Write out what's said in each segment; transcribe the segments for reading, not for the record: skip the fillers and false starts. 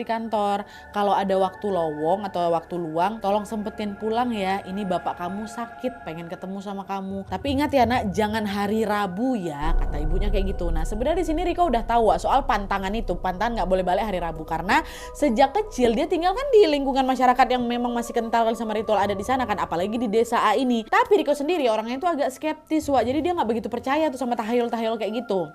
di kantor. Kalau ada waktu lowong atau waktu luang, tolong sempetin pulang ya. Ini bapak kamu sakit, pengen ketemu sama kamu. Tapi ingat ya nak, jangan hari Rabu ya, kata ibunya kayak gitu. Nah sebenarnya di sini Riko udah tahu soal pantangan itu. Pantangan nggak boleh balik hari Rabu karena sejak kecil dia tinggal kan di lingkungan masyarakat yang memang masih kental kali sama ritual adat di sana kan, apalagi di desa A ini. Tapi Riko sendiri orangnya itu agak skeptis, Wak. Jadi dia nggak begitu percaya tuh sama tahayul-tahayul kayak gitu.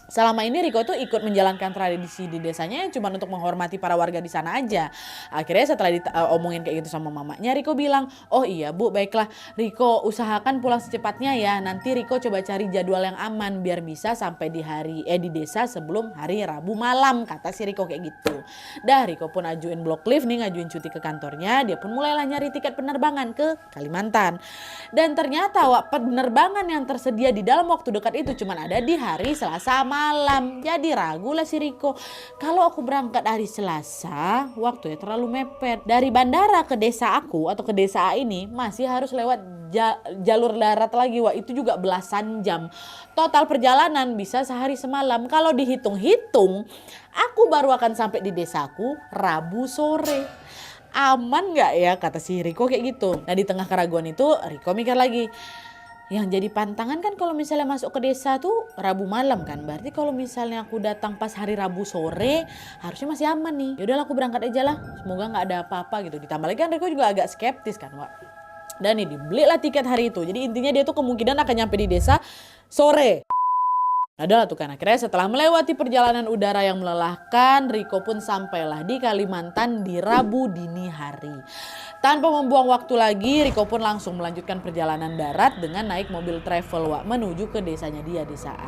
Selama ini Riko tuh ikut menjalankan tradisi di desanya cuma untuk menghormati para warga di sana aja. Akhirnya setelah omongin kayak gitu sama mamanya, Riko bilang, oh iya bu, baiklah Riko usahakan pulang secepatnya ya. Nanti Riko coba cari jadwal yang aman biar bisa sampai di desa sebelum hari Rabu malam, kata si Riko kayak gitu. Dah Riko pun ajuin block leave nih, ngajuin cuti ke kantornya. Dia pun mulailah nyari tiket penerbangan ke Kalimantan. Dan ternyata penerbangan yang tersedia di dalam waktu dekat itu cuma ada di hari Selasa malam. Jadi ragu lah si Riko. Kalau aku berangkat hari Selasa, waktunya terlalu mepet. Dari bandara ke desa aku atau ke desa A ini masih harus lewat jalur darat lagi. Wah itu juga belasan jam. Total perjalanan bisa sehari semalam. Kalau dihitung-hitung, aku baru akan sampai di desaku Rabu sore. Aman nggak ya, kata si Riko kayak gitu. Nah di tengah keraguan itu Riko mikir lagi. Yang jadi pantangan kan kalau misalnya masuk ke desa tuh Rabu malam kan. Berarti kalau misalnya aku datang pas hari Rabu sore harusnya masih aman nih. Yaudahlah aku berangkat aja lah. Semoga nggak ada apa-apa gitu. Ditambah lagi kan Riko juga agak skeptis kan Wak. Dan nih dibelilah tiket hari itu. Jadi intinya dia tuh kemungkinan akan nyampe di desa sore. Adalah tuh kan akhirnya setelah melewati perjalanan udara yang melelahkan, Riko pun sampailah di Kalimantan di Rabu dini hari. Tanpa membuang waktu lagi, Riko pun langsung melanjutkan perjalanan darat dengan naik mobil travel Wak, menuju ke desanya dia, desa A.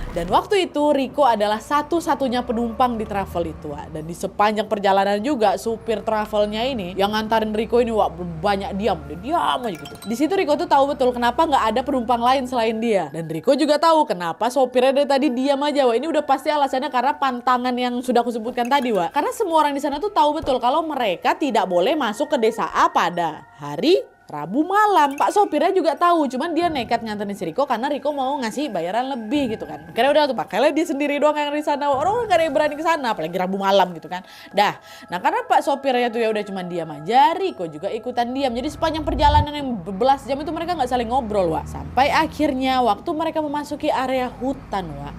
Dan waktu itu Riko adalah satu-satunya penumpang di travel itu Wak. Dan di sepanjang perjalanan juga supir travelnya ini yang ngantarin Riko ini Wak banyak diam. Dia diam aja gitu. Di situ Riko tuh tahu betul kenapa nggak ada penumpang lain selain dia. Dan Riko juga tahu kenapa sopirnya dari tadi diam aja Wak. Ini udah pasti alasannya karena pantangan yang sudah aku sebutkan tadi Wak. Karena semua orang di sana tuh tahu betul kalau mereka tidak boleh masuk ke desa A pada hari Rabu malam. Pak sopirnya juga tahu, cuman dia nekat nganterin si Riko karena Riko mau ngasih bayaran lebih gitu kan. Akhirnya udah tuh pakailah dia sendiri doang yang di sana. Orang gak ada yang berani ke sana, apalagi Rabu malam gitu kan. Dah. Nah, karena Pak sopirnya tuh ya udah cuman diam aja, Riko juga ikutan diam. Jadi sepanjang perjalanan yang berbelas jam itu mereka nggak saling ngobrol, Wak. Sampai akhirnya waktu mereka memasuki area hutan, Wak.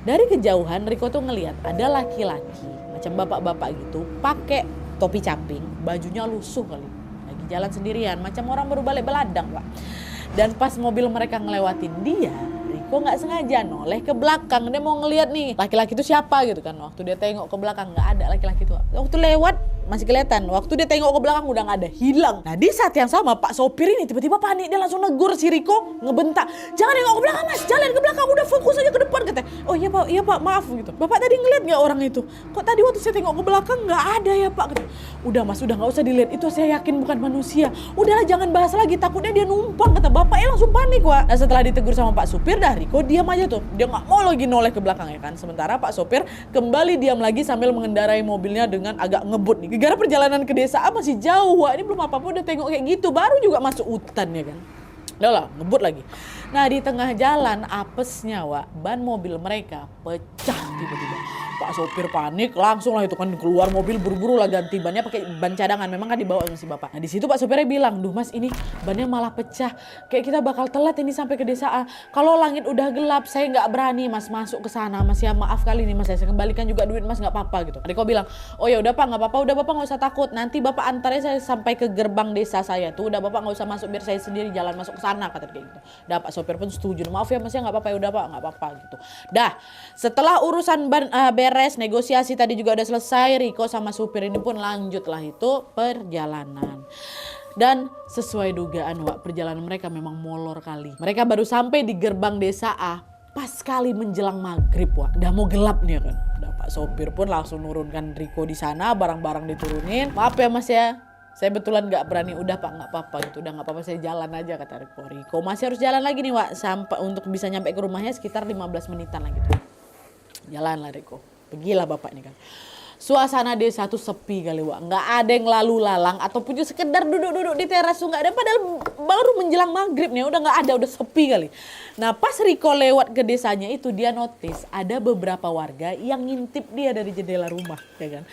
Dari kejauhan Riko tuh ngelihat ada laki-laki macam bapak-bapak gitu, pakai topi caping, bajunya lusuh kali. Jalan sendirian macam orang baru balik beladang Pak. Dan pas mobil mereka ngelewatin dia, Riko nggak sengaja noleh ke belakang. Dia mau ngeliat nih laki-laki itu siapa gitu kan. Waktu dia tengok ke belakang nggak ada laki-laki itu. Waktu lewat masih kelihatan. Waktu dia tengok ke belakang udah nggak ada, hilang. Nah di saat yang sama Pak sopir ini tiba-tiba panik. Dia langsung negur si Riko, ngebentak, jangan nengok ke belakang mas, jalan ke belakang, udah fokus aja ke depan katanya. Oh iya pak maaf gitu. Bapak tadi ngeliat nggak orang itu? Kok tadi waktu saya tengok ke belakang nggak ada ya pak? Katanya. Udah mas, udah nggak usah dilihat, itu saya yakin bukan manusia. Udahlah jangan bahas lagi, takutnya dia numpang, kata bapaknya. Langsung panik Wak. Nah setelah ditegur sama Pak supir dah Riko diam aja tuh. Dia nggak mau lagi noleh ke belakang ya kan. Sementara Pak sopir kembali diam lagi sambil mengendarai mobilnya dengan agak ngebut nih. Gara perjalanan ke desa A masih jauh Wak. Ini belum apa-apa udah tengok kayak gitu. Baru juga masuk hutan ya kan. Udah lah ngebut lagi. Nah di tengah jalan apesnya Wak, ban mobil mereka pecah tiba-tiba. Pak sopir panik, langsung lah itu kan keluar mobil buru-buru lah ganti bannya pakai ban cadangan. Memang kan dibawa sama si bapak. Nah di situ Pak sopirnya bilang, duh mas ini bannya malah pecah. Kayak kita bakal telat ini sampai ke desa A. Kalau langit udah gelap, saya nggak berani mas masuk ke sana. Mas ya maaf kali ini mas, saya kembalikan juga duit mas nggak apa-apa gitu. Riko bilang, oh ya udah pak nggak apa-apa, udah bapak nggak usah takut. Nanti bapak antarnya saya sampai ke gerbang desa saya tuh. Udah bapak nggak usah masuk biar saya sendiri jalan masuk ke sana kata kayak gitu. Dah Pak sopir pun setuju. Maaf ya mas ya nggak apa-apa, ya udah pak nggak apa-apa gitu. Dah setelah urusan ban beres, negosiasi tadi juga udah selesai, Riko sama supir ini pun lanjutlah itu perjalanan. Dan sesuai dugaan Wak, perjalanan mereka memang molor kali. Mereka baru sampai di gerbang desa A pas kali menjelang maghrib Wak. Udah mau gelap nih kan. Udah Pak sopir pun langsung nurunkan Riko di sana, barang-barang diturunin. Maaf ya mas ya, saya betulan nggak berani. Udah pak nggak apa-apa gitu, udah nggak apa-apa saya jalan aja kata Riko. Riko masih harus jalan lagi nih Wak, sampai untuk bisa nyampe ke rumahnya sekitar 15 menitan lagi tuh. Jalan lah Riko. Pergilah bapak ini kan. Suasana desa tuh sepi kali Wak. Nggak ada yang lalu lalang ataupun juga sekedar duduk-duduk di teras tuh nggak ada. Padahal baru menjelang maghrib nih udah nggak ada, udah sepi kali. Nah pas Riko lewat ke desanya itu dia notice ada beberapa warga yang ngintip dia dari jendela rumah ya kan.